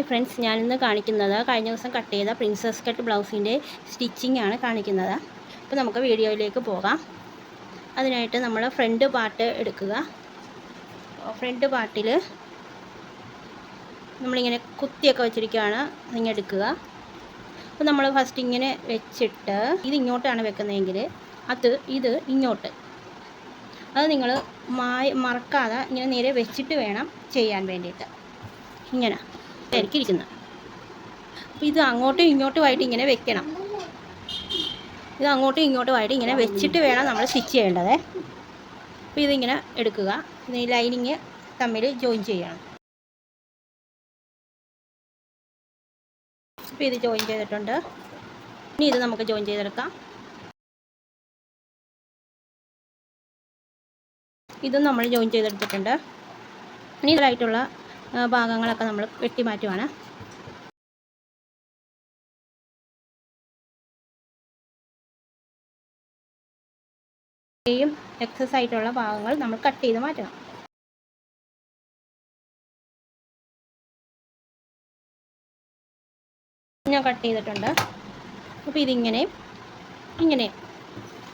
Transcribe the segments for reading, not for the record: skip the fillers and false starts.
Friends, ഞാനിന്ന് കാണിക്കുന്നത് കഴിഞ്ഞ ദിവസം കട്ട് ചെയ്ത പ്രിൻസസ് കട്ട് ബ്ലൗസിൻ്റെ സ്റ്റിച്ചിങ് ആണ് കാണിക്കുന്നത്. അപ്പോൾ നമുക്ക് വീഡിയോയിലേക്ക് പോകാം. അതിനായിട്ട് നമ്മൾ ഫ്രണ്ട് പാർട്ട് എടുക്കുക. ഫ്രണ്ട് പാർട്ടിൽ നമ്മളിങ്ങനെ കുത്തിയൊക്കെ വെച്ചിരിക്കുകയാണ്, ഇങ്ങനെ എടുക്കുക. അപ്പോൾ നമ്മൾ ഫസ്റ്റ് ഇങ്ങനെ വെച്ചിട്ട് ഇത് ഇങ്ങോട്ടാണ് വെക്കുന്നതെങ്കിൽ ഇത് ഇങ്ങോട്ട്, അത് നിങ്ങൾ മറക്കാതെ ഇങ്ങനെ നേരെ വെച്ചിട്ട് വേണം ചെയ്യാൻ വേണ്ടിയിട്ട്. ഇങ്ങനെ ഇരിക്കുന്നത്. അപ്പോൾ ഇത് അങ്ങോട്ടും ഇങ്ങോട്ടുമായിട്ട് ഇങ്ങനെ വെക്കണം. ഇത് അങ്ങോട്ടും ഇങ്ങോട്ടുമായിട്ട് ഇങ്ങനെ വെച്ചിട്ട് വേണം നമ്മൾ സ്റ്റിച്ച് ചെയ്യേണ്ടത്. അപ്പോൾ ഇതിങ്ങനെ എടുക്കുക. ഈ ലൈനിങ് തമ്മിൽ ജോയിൻ ചെയ്യണം. അപ്പോൾ ഇത് ജോയിൻ ചെയ്തിട്ടുണ്ട്. ഇനി ഇത് നമുക്ക് ജോയിൻ ചെയ്തെടുക്കാം. ഇതും നമ്മൾ ജോയിൻ ചെയ്തെടുത്തിട്ടുണ്ട്. ഇനി ഇതിലായിട്ടുള്ള ഭാഗങ്ങളൊക്കെ നമ്മൾ വെട്ടി മാറ്റുവാണ്. എക്സസ് ആയിട്ടുള്ള ഭാഗങ്ങൾ നമ്മൾ കട്ട് ചെയ്ത് മാറ്റണം. ഞാൻ കട്ട് ചെയ്തിട്ടുണ്ട്. അപ്പോൾ ഇതിങ്ങനെ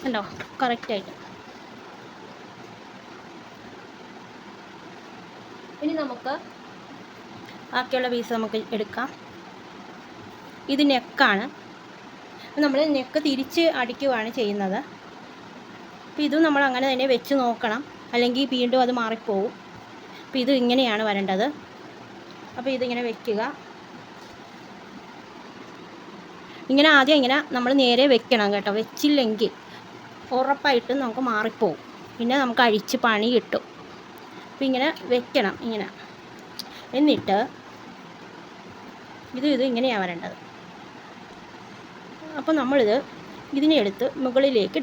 കണ്ടോ, കറക്റ്റായിട്ട്. ഇനി നമുക്ക് ബാക്കിയുള്ള പീസ് നമുക്ക് എടുക്കാം. ഇത് നെക്കാണ്. നമ്മൾ നെക്ക് തിരിച്ച് അടിക്കുകയാണ് ചെയ്യുന്നത്. അപ്പോൾ ഇതും നമ്മൾ അങ്ങനെ തന്നെ വെച്ച് നോക്കണം, അല്ലെങ്കിൽ വീണ്ടും അത് മാറിപ്പോവും. അപ്പോൾ ഇത് ഇങ്ങനെയാണ് വരേണ്ടത്. അപ്പോൾ ഇതിങ്ങനെ വെക്കുക. ഇങ്ങനെ ആദ്യം ഇങ്ങനെ നമ്മൾ നേരെ വെക്കണം കേട്ടോ. വെച്ചില്ലെങ്കിൽ ഉറപ്പായിട്ടും നമുക്ക് മാറിപ്പോവും, പിന്നെ നമുക്ക് അഴിച്ച് പണി കിട്ടും. അപ്പോൾ ഇങ്ങനെ വെക്കണം, ഇങ്ങനെ. എന്നിട്ട് ഇത് ഇങ്ങനെയാണ് വരേണ്ടത്. അപ്പോൾ ഇതിനെ എടുത്ത് മുകളിലേക്ക്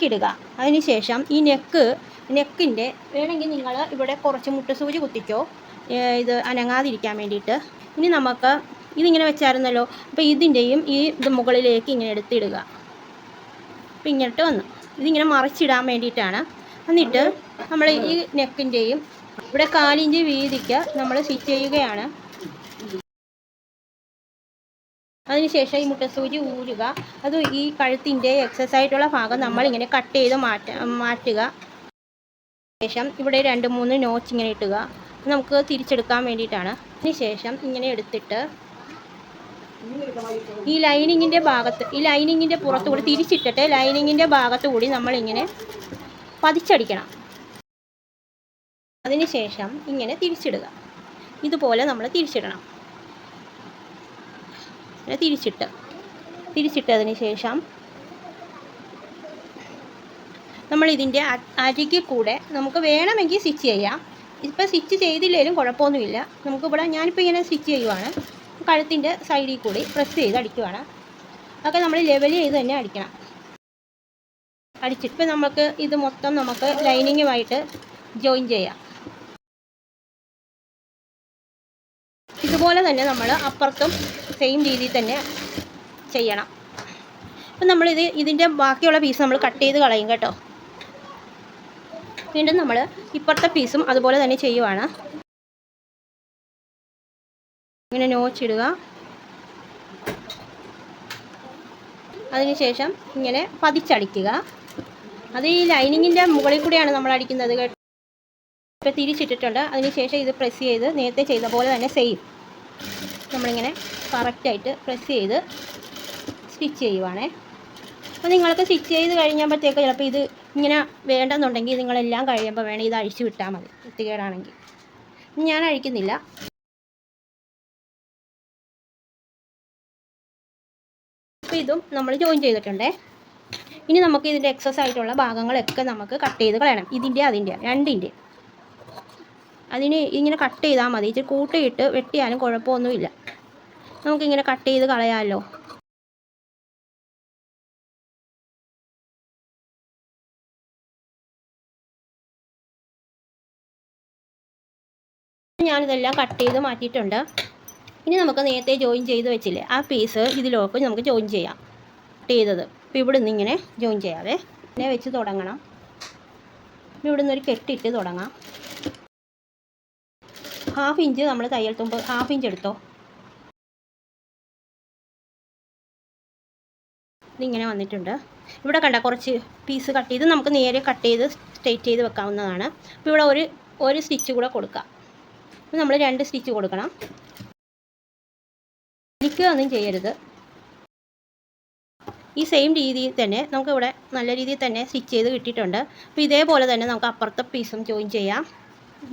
ഇടുക. അതിന് ശേഷം ഈ നെക്കിൻ്റെ വേണമെങ്കിൽ നിങ്ങൾ ഇവിടെ കുറച്ച് മുട്ടുസൂചി കുത്തിക്കോ, ഇത് അനങ്ങാതിരിക്കാൻ വേണ്ടിയിട്ട്. ഇനി നമുക്ക് ഇതിങ്ങനെ വെച്ചായിരുന്നല്ലോ, അപ്പോൾ ഇതിൻ്റെയും ഇത് മുകളിലേക്ക് ഇങ്ങനെ എടുത്തിടുക. അപ്പോൾ ഇങ്ങോട്ട് വന്നു ഇതിങ്ങനെ മറിച്ചിടാൻ വേണ്ടിയിട്ടാണ്. എന്നിട്ട് നമ്മൾ ഈ നെക്കിൻ്റെയും ഇവിടെ 4 ഇഞ്ച് വീതിക്ക് നമ്മൾ സ്റ്റിച്ച് ചെയ്യുകയാണ്. അതിനുശേഷം ഈ മുട്ടസൂചി ഊരുക. അത് ഈ കഴുത്തിൻ്റെ എക്സസ് ആയിട്ടുള്ള ഭാഗം നമ്മളിങ്ങനെ കട്ട് ചെയ്ത് മാറ്റുക. ശേഷം ഇവിടെ 2-3 നോച്ച് ഇങ്ങനെ ഇട്ടുക. നമുക്ക് തിരിച്ചെടുക്കാൻ വേണ്ടിയിട്ടാണ്. അതിനുശേഷം ഇങ്ങനെ എടുത്തിട്ട് ഈ ലൈനിങ്ങിൻ്റെ പുറത്തുകൂടി തിരിച്ചിട്ടിട്ട് ലൈനിങ്ങിൻ്റെ ഭാഗത്തുകൂടി നമ്മളിങ്ങനെ പതിച്ചടിക്കണം. അതിനുശേഷം ഇങ്ങനെ തിരിച്ചിടുക. ഇതുപോലെ നമ്മൾ തിരിച്ചിടണം. തിരിച്ചിട്ടതിന് ശേഷം നമ്മൾ ഇതിൻ്റെ അരികിൽ കൂടെ നമുക്ക് വേണമെങ്കിൽ സ്റ്റിച്ച് ചെയ്യാം. ഇപ്പോൾ സ്റ്റിച്ച് ചെയ്തില്ലെങ്കിലും കുഴപ്പമൊന്നുമില്ല. നമുക്കിവിടെ ഞാനിപ്പോൾ ഇങ്ങനെ സ്റ്റിച്ച് ചെയ്യുവാണ്. കഴുത്തിൻ്റെ സൈഡിൽ കൂടി പ്രസ് ചെയ്ത് അടിക്കുവാണ്. അതൊക്കെ നമ്മൾ ലെവൽ ചെയ്ത് തന്നെ അടിക്കണം. അടിച്ചിട്ട് നമുക്ക് ഇത് മൊത്തം നമുക്ക് ലൈനിങ്ങുമായിട്ട് ജോയിൻ ചെയ്യാം. ഇതുപോലെ തന്നെ നമ്മൾ അപ്പുറത്തും സെയിം രീതിയിൽ തന്നെ ചെയ്യണം. അപ്പം ഇതിൻ്റെ ബാക്കിയുള്ള പീസ് നമ്മൾ കട്ട് ചെയ്ത് കളയും കേട്ടോ. വീണ്ടും നമ്മൾ ഇപ്പുറത്തെ പീസും അതുപോലെ തന്നെ ചെയ്യുവാണ്. ഇങ്ങനെ നോച്ചിടുക. അതിനുശേഷം ഇങ്ങനെ പതിച്ചടിക്കുക. അത് ഈ ലൈനിങ്ങിൻ്റെ മുകളിൽ കൂടെയാണ് നമ്മൾ അടിക്കുന്നത് കേട്ടോ. ഇപ്പോൾ തിരിച്ചിട്ടിട്ടുണ്ട്. അതിനുശേഷം ഇത് പ്രസ് ചെയ്ത് നേരത്തെ ചെയ്ത പോലെ തന്നെ സെയിം നമ്മളിങ്ങനെ കറക്റ്റായിട്ട് പ്രസ് ചെയ്ത് സ്റ്റിച്ച് ചെയ്യുവാണേ. അപ്പോൾ നിങ്ങൾക്ക് സ്റ്റിച്ച് ചെയ്ത് കഴിയുമ്പോഴത്തേക്ക് ചിലപ്പോൾ ഇത് ഇങ്ങനെ വേണ്ടെന്നുണ്ടെങ്കിൽ നിങ്ങളെല്ലാം കഴിയുമ്പോൾ വേണം ഇത് അഴിച്ചു വിട്ടാൽ മതി, വൃത്തികേടാണെങ്കിൽ. ഞാൻ അഴിക്കുന്നില്ല. അപ്പോൾ ഇതും നമ്മൾ ജോയിൻ ചെയ്തിട്ടുണ്ടേ. ഇനി നമുക്ക് ഇതിൻ്റെ എക്സസ് ആയിട്ടുള്ള ഭാഗങ്ങളൊക്കെ നമുക്ക് കട്ട് ചെയ്ത് കളയണം. ഇതിൻ്റെ രണ്ടിൻ്റെ അതിന് ഇങ്ങനെ കട്ട് ചെയ്താൽ മതി. ഇച്ചിരി കൂട്ടിയിട്ട് വെട്ടിയാലും കുഴപ്പമൊന്നുമില്ല. നമുക്കിങ്ങനെ കട്ട് ചെയ്ത് കളയാമല്ലോ. ഞാനിതെല്ലാം കട്ട് ചെയ്ത് മാറ്റിയിട്ടുണ്ട്. ഇനി നമുക്ക് നേരത്തെ ജോയിൻ ചെയ്ത് വെച്ചില്ലേ ആ പീസ് ഇതിലേക്ക് നമുക്ക് ജോയിൻ ചെയ്യാം. കട്ട് ചെയ്തത് അപ്പോൾ ഇവിടെ നിന്ന് ഇങ്ങനെ ജോയിൻ ചെയ്യാവേ. ഇങ്ങനെ വെച്ച് തുടങ്ങണം. ഇവിടെ നിന്നൊരു കെട്ടിട്ട് തുടങ്ങാം. 1/2 ഇഞ്ച് നമ്മൾ തയ്യൽ തുമ്പ് 1/2 ഇഞ്ച് എടുത്തോ. ഇതിങ്ങനെ വന്നിട്ടുണ്ട്. ഇവിടെ കണ്ട കുറച്ച് പീസ് കട്ട് ചെയ്ത് നമുക്ക് നേരെ കട്ട് ചെയ്ത് സ്ട്രെയിറ്റ് ചെയ്ത് വെക്കാവുന്നതാണ്. അപ്പോൾ ഇവിടെ ഒരു സ്റ്റിച്ച് കൂടെ കൊടുക്കാം. അപ്പോൾ നമ്മൾ 2 സ്റ്റിച്ച് കൊടുക്കണം. ഒന്നും ചെയ്യരുത്. ഈ സെയിം രീതിയിൽ തന്നെ നമുക്കിവിടെ നല്ല രീതിയിൽ തന്നെ സ്റ്റിച്ച് ചെയ്ത് കിട്ടിയിട്ടുണ്ട്. അപ്പോൾ ഇതേപോലെ തന്നെ നമുക്ക് അപ്പുറത്തെ പീസും ജോയിൻ ചെയ്യാം.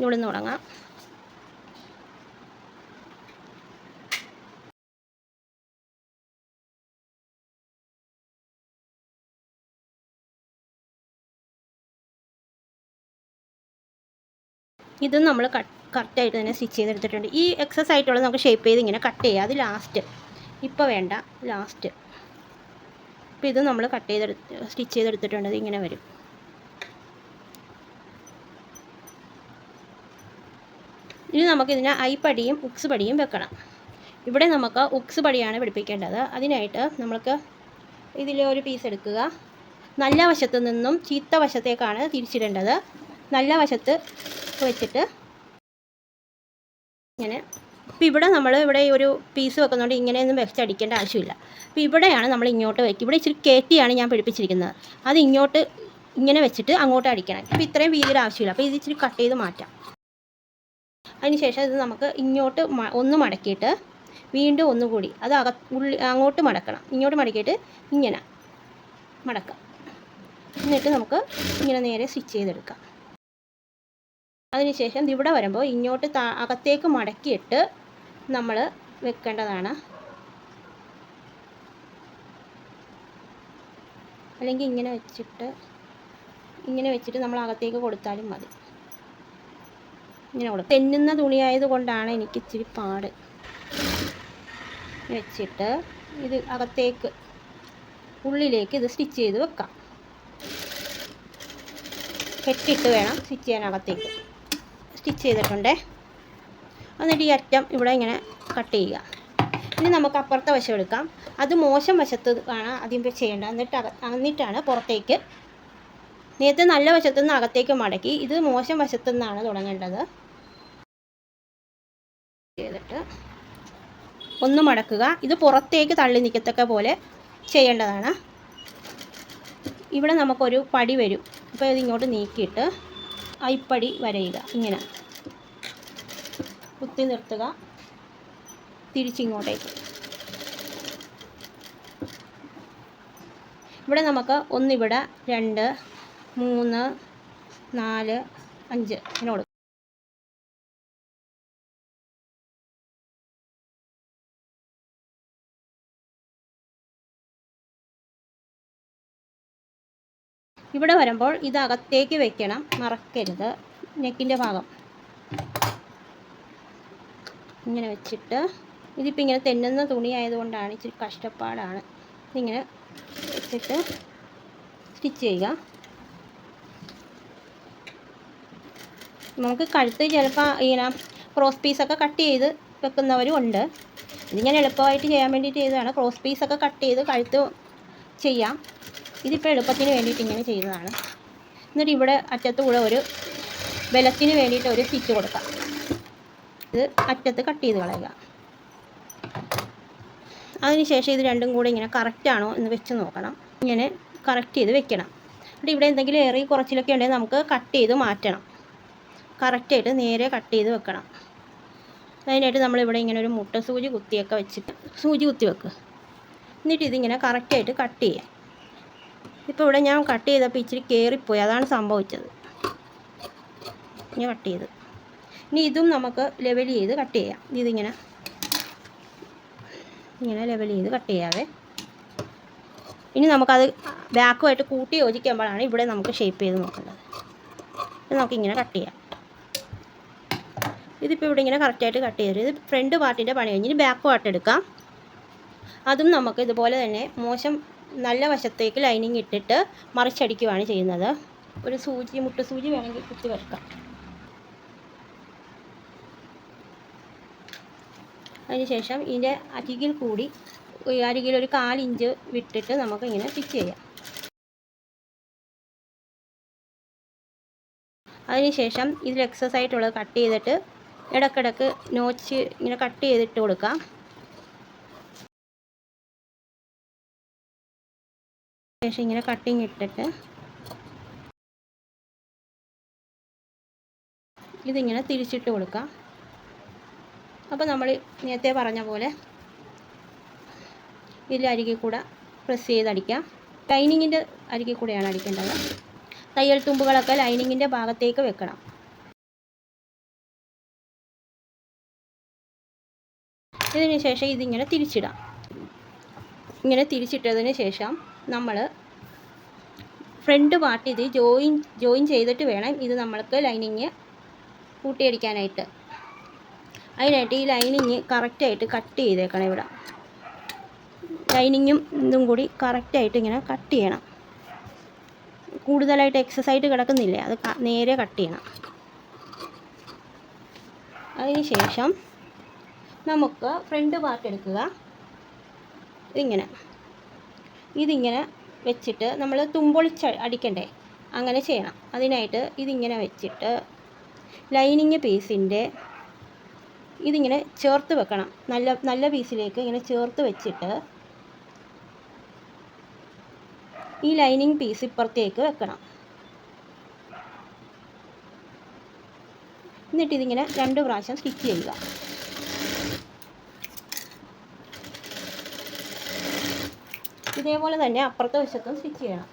ഇവിടെ നിന്ന് തുടങ്ങാം. ഇതും നമ്മൾ കറക്റ്റായിട്ട് തന്നെ സ്റ്റിച്ച് ചെയ്തെടുത്തിട്ടുണ്ട്. ഈ എക്സസ് ആയിട്ടുള്ളത് നമുക്ക് ഷേപ്പ് ചെയ്ത് ഇങ്ങനെ കട്ട് ചെയ്യാം. അത് ലാസ്റ്റ്, ഇപ്പോൾ വേണ്ട, ലാസ്റ്റ്. അപ്പോൾ ഇത് നമ്മൾ സ്റ്റിച്ച് ചെയ്തെടുത്തിട്ടുണ്ട്. ഇത് ഇങ്ങനെ വരും. ഇനി നമുക്കിതിന് ഐപ്പടിയും ഉക്സ് പടിയും വെക്കണം. ഇവിടെ നമുക്ക് ഉക്സ് പടിയാണ് പിടിപ്പിക്കേണ്ടത്. അതിനായിട്ട് നമ്മൾക്ക് ഇതിൽ ഒരു പീസ് എടുക്കുക. നല്ല വശത്ത് നിന്നും ചീത്ത വശത്തേക്കാണ് തിരിച്ചിടേണ്ടത്. നല്ല വശത്ത് വെച്ചിട്ട് ഇങ്ങനെ. ഇപ്പോൾ ഇവിടെ ഒരു പീസ് വെക്കുന്നതുകൊണ്ട് ഇങ്ങനെയൊന്നും വെച്ചടിക്കേണ്ട ആവശ്യമില്ല. അപ്പോൾ ഇവിടെയാണ് നമ്മൾ ഇങ്ങോട്ട് വയ്ക്കും. ഇവിടെ ഇച്ചിരി കയറ്റിയാണ് ഞാൻ പിടിപ്പിച്ചിരിക്കുന്നത്. അത് ഇങ്ങോട്ട് ഇങ്ങനെ വെച്ചിട്ട് അങ്ങോട്ട് അടിക്കണം. ഇപ്പോൾ ഇത്രയും വീതിയുടെ ആവശ്യമില്ല. അപ്പോൾ ഇത് ഇച്ചിരി കട്ട് ചെയ്ത് മാറ്റാം. അതിനുശേഷം ഇത് നമുക്ക് ഇങ്ങോട്ട് ഒന്ന് മടക്കിയിട്ട് വീണ്ടും ഒന്നുകൂടി അത് അങ്ങോട്ട് മടക്കണം. ഇങ്ങോട്ട് മടക്കിയിട്ട് ഇങ്ങനെ മടക്കാം. എന്നിട്ട് നമുക്ക് ഇങ്ങനെ നേരെ സ്റ്റിച്ച് ചെയ്തെടുക്കാം. അതിനുശേഷം ഇവിടെ വരുമ്പോൾ ഇങ്ങോട്ട് അകത്തേക്ക് മടക്കിയിട്ട് നമ്മൾ വെക്കേണ്ടതാണ്. അല്ലെങ്കിൽ ഇങ്ങനെ വെച്ചിട്ട് നമ്മൾ അകത്തേക്ക് കൊടുത്താലും മതി. ഇങ്ങനെ കൊടുക്കും. തെന്നുന്ന തുണിയായതുകൊണ്ടാണ് എനിക്ക് ഇച്ചിരി പാട്. വെച്ചിട്ട് ഇത് അകത്തേക്ക് ഉള്ളിലേക്ക് ഇത് സ്റ്റിച്ച് ചെയ്ത് വെക്കാം. കെട്ടിട്ട് വേണം സ്റ്റിച്ച് ചെയ്യാൻ. അകത്തേക്ക് സ്റ്റിച്ച് ചെയ്തിട്ടുണ്ടേ. എന്നിട്ട് ഈ അറ്റം ഇവിടെ ഇങ്ങനെ കട്ട് ചെയ്യുക. ഇനി നമുക്ക് അപ്പുറത്തെ വശം എടുക്കാം. അത് മോശം വശത്ത് ആണ് ആദ്യം ചെയ്യേണ്ടത്. എന്നിട്ടാണ് പുറത്തേക്ക്. നേരത്തെ നല്ല വശത്തു നിന്ന് അകത്തേക്ക് മടക്കി, ഇത് മോശം വശത്തു നിന്നാണ് തുടങ്ങേണ്ടത്. ചെയ്തിട്ട് ഒന്ന് മടക്കുക. ഇത് പുറത്തേക്ക് തള്ളി നിൽക്കത്തക്ക പോലെ ചെയ്യേണ്ടതാണ്. ഇവിടെ നമുക്കൊരു പടി വരും. അപ്പോൾ ഇത് ഇങ്ങോട്ട് നീക്കിയിട്ട് ഐപ്പടി വരയുക. ഇങ്ങനെ കുത്തി നിർത്തുക. തിരിച്ചിങ്ങോട്ടേക്ക്. ഇവിടെ നമുക്ക് 1 ഇവിടെ 2 3 4 5 ഇങ്ങനെ കൊടുക്കും. ഇവിടെ വരുമ്പോൾ ഇത് അകത്തേക്ക് വെക്കണം, മറക്കരുത്. നെക്കിൻ്റെ ഭാഗം ഇങ്ങനെ വെച്ചിട്ട്, ഇതിപ്പോൾ ഇങ്ങനെ തെന്നുന്ന തുണി ആയതുകൊണ്ടാണ് ഇച്ചിരി കഷ്ടപ്പാടാണ്. ഇങ്ങനെ വെച്ചിട്ട് സ്റ്റിച്ച് ചെയ്യുക. നമുക്ക് കഴുത്ത് ചിലപ്പോൾ ഇങ്ങനെ ക്രോസ് പീസൊക്കെ കട്ട് ചെയ്ത് വെക്കുന്നവരും ഉണ്ട്. ഇതിങ്ങനെ എളുപ്പമായിട്ട് ചെയ്യാൻ വേണ്ടിയിട്ട് ചെയ്തതാണ്. ക്രോസ് പീസൊക്കെ കട്ട് ചെയ്ത് കഴുത്ത് ചെയ്യാം. ഇതിപ്പോൾ എളുപ്പത്തിന് വേണ്ടിയിട്ട് ഇങ്ങനെ ചെയ്തതാണ്. എന്നിട്ട് ഇവിടെ അറ്റത്ത് കൂടെ ഒരു ബലത്തിന് വേണ്ടിയിട്ട് ഒരു സ്റ്റിച്ച് കൊടുക്കാം. ഇത് അറ്റത്ത് കട്ട് ചെയ്ത് കളയുക. അതിനുശേഷം ഇത് രണ്ടും കൂടെ ഇങ്ങനെ കറക്റ്റാണോ എന്ന് വെച്ച് നോക്കണം. ഇങ്ങനെ കറക്റ്റ് ചെയ്ത് വെക്കണം. എന്നിട്ട് ഇവിടെ എന്തെങ്കിലും ഏറി കുറച്ചിലൊക്കെ ഉണ്ടെങ്കിൽ നമുക്ക് കട്ട് ചെയ്ത് മാറ്റണം. കറക്റ്റായിട്ട് നേരെ കട്ട് ചെയ്ത് വെക്കണം. അതിനായിട്ട് നമ്മളിവിടെ ഇങ്ങനെ ഒരു മുട്ട സൂചി കുത്തിയൊക്കെ വെച്ചിട്ട് സൂചി കുത്തി വെക്കുക. എന്നിട്ട് ഇതിങ്ങനെ കറക്റ്റായിട്ട് കട്ട് ചെയ്യാം. ഇപ്പോൾ ഇവിടെ ഞാൻ കട്ട് ചെയ്തപ്പോൾ ഇച്ചിരി കയറിപ്പോയി, അതാണ് സംഭവിച്ചത്. ഇങ്ങനെ കട്ട് ചെയ്ത് ഇനി ഇതും നമുക്ക് ലെവൽ ചെയ്ത് കട്ട് ചെയ്യാം. ഇതിങ്ങനെ ലെവൽ ചെയ്ത് കട്ട് ചെയ്യാവേ. ഇനി നമുക്കത് ബാക്കുമായിട്ട് കൂട്ടി യോജിക്കുമ്പോഴാണ് ഇവിടെ നമുക്ക് ഷേപ്പ് ചെയ്ത് നോക്കേണ്ടത്. ഇത് നമുക്കിങ്ങനെ കട്ട് ചെയ്യാം. ഇതിപ്പോൾ ഇവിടെ ഇങ്ങനെ കറക്റ്റായിട്ട് കട്ട് ചെയ്ത്, ഇത് ഫ്രണ്ട് പാർട്ടിൻ്റെ പണി കഴിഞ്ഞ് ഇനി ബാക്ക് പാർട്ട് എടുക്കാം. അതും നമുക്ക് ഇതുപോലെ തന്നെ നല്ല വശത്തേക്ക് ലൈനിങ് ഇട്ടിട്ട് മറിച്ചടിക്കുകയാണ് ചെയ്യുന്നത്. ഒരു മുട്ട സൂചി വേണമെങ്കിൽ കുത്തി വെക്കാം. അതിനുശേഷം ഇതിൻ്റെ അരികിൽ ഒരു 1/4 ഇഞ്ച് വിട്ടിട്ട് നമുക്ക് ഇങ്ങനെ സ്റ്റിച്ച് ചെയ്യാം. അതിനുശേഷം ഇതിൽ എക്സസ് ആയിട്ടുള്ളത് കട്ട് ചെയ്തിട്ട് ഇടയ്ക്കിടയ്ക്ക് നോച്ച് ഇങ്ങനെ കട്ട് ചെയ്തിട്ട് കൊടുക്കാം. ശേഷം ഇങ്ങനെ കട്ടിങ് ഇട്ടിട്ട് ഇതിങ്ങനെ തിരിച്ചിട്ട് കൊടുക്കാം. അപ്പോൾ നമ്മൾ നേരത്തെ പറഞ്ഞ പോലെ ഇതിൽ അരികിൽ കൂടെ പ്രസ് ചെയ്തടിക്കാം. ലൈനിങ്ങിൻ്റെ അരികിൽ കൂടെയാണ് അടിക്കേണ്ടത്. തയ്യൽ തുമ്പുകളൊക്കെ ലൈനിങ്ങിൻ്റെ ഭാഗത്തേക്ക് വെക്കണം. ഇതിന് ശേഷം ഇതിങ്ങനെ തിരിച്ചിടാം. ഇങ്ങനെ തിരിച്ചിട്ടതിന് ശേഷം നമ്മൾ ഫ്രണ്ട് പാർട്ട് ഇത് ജോയിൻ ചെയ്തിട്ട് വേണം ഇത് നമ്മൾക്ക് ലൈനിങ് കൂട്ടിയടിക്കാനായിട്ട്. അതിനായിട്ട് ഈ ലൈനിങ് കറക്റ്റായിട്ട് കട്ട് ചെയ്തേക്കണം. ഇവിടെ ലൈനിങ്ങും ഇതും കൂടി കറക്റ്റായിട്ട് ഇങ്ങനെ കട്ട് ചെയ്യണം. കൂടുതലായിട്ട് എക്സസൈസ് കിടക്കുന്നില്ലേ, അത് നേരെ കട്ട് ചെയ്യണം. അതിന് ശേഷം നമുക്ക് ഫ്രണ്ട് പാർട്ട് എടുക്കുക. ഇതിങ്ങനെ വെച്ചിട്ട് നമ്മൾ തുമ്പൊളിച്ച് അടിക്കണ്ടേ, അങ്ങനെ ചെയ്യണം. അതിനായിട്ട് ഇതിങ്ങനെ വെച്ചിട്ട് ലൈനിങ് പീസിൻ്റെ ഇതിങ്ങനെ ചേർത്ത് വെക്കണം. നല്ല പീസിലേക്ക് ഇങ്ങനെ ചേർത്ത് വെച്ചിട്ട് ഈ ലൈനിങ് പീസ് ഇപ്പുറത്തേക്ക് വെക്കണം. എന്നിട്ട് ഇതിങ്ങനെ 2 പ്രാവശ്യം സ്റ്റിച്ച് ചെയ്യുക. ഇതേപോലെ തന്നെ അപ്പുറത്തെ വശത്തും സ്റ്റിച്ച് ചെയ്യണം.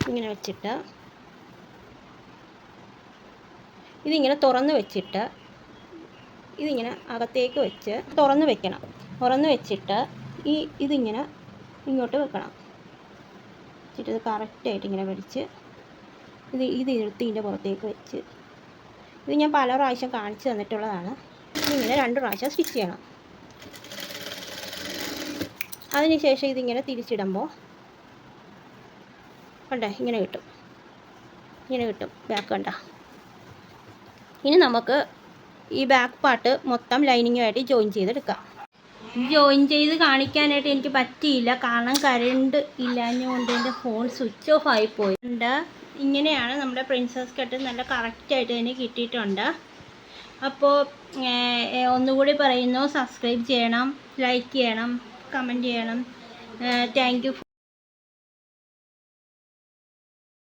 ഇങ്ങനെ വെച്ചിട്ട് ഇതിങ്ങനെ തുറന്ന് വെച്ചിട്ട് ഇതിങ്ങനെ അകത്തേക്ക് വെച്ച് തുറന്ന് വെക്കണം. തുറന്ന് വെച്ചിട്ട് ഇതിങ്ങനെ ഇങ്ങോട്ട് വെക്കണം. വെച്ചിട്ട് ഇത് കറക്റ്റായിട്ട് ഇങ്ങനെ വലിച്ച് ഇത് എടുത്ത് ഇതിൻ്റെ പുറത്തേക്ക് വെച്ച് ഇത് ഞാൻ പല പ്രാവശ്യം കാണിച്ചു തന്നിട്ടുള്ളതാണ്. ഇതിങ്ങനെ 2 പ്രാവശ്യം സ്റ്റിച്ച് ചെയ്യണം. അതിനുശേഷം ഇതിങ്ങനെ തിരിച്ചിടുമ്പോൾ കണ്ടേ ഇങ്ങനെ കിട്ടും ബാക്ക് കണ്ട. ഇനി നമുക്ക് ഈ ബാക്ക് പാർട്ട് മൊത്തം ലൈനിങ്ങുമായിട്ട് ജോയിൻ ചെയ്തെടുക്കാം. ജോയിൻ ചെയ്ത് കാണിക്കാനായിട്ട് എനിക്ക് പറ്റിയില്ല, കാരണം കറണ്ട് ഇല്ലാഞ്ഞുകൊണ്ട് എൻ്റെ ഫോൺ സ്വിച്ച് ഓഫ് ആയിപ്പോയി. ഇങ്ങനെയാണ് നമ്മുടെ പ്രിൻസസ് കട്ട് നല്ല കറക്റ്റായിട്ട് തന്നെ കിട്ടിയിട്ടുണ്ട്. അപ്പോൾ ഒന്നുകൂടി പറയുന്നു, സബ്സ്ക്രൈബ് ചെയ്യണം, ലൈക്ക് ചെയ്യണം, കമൻറ്റ് ചെയ്യണം. Thank you.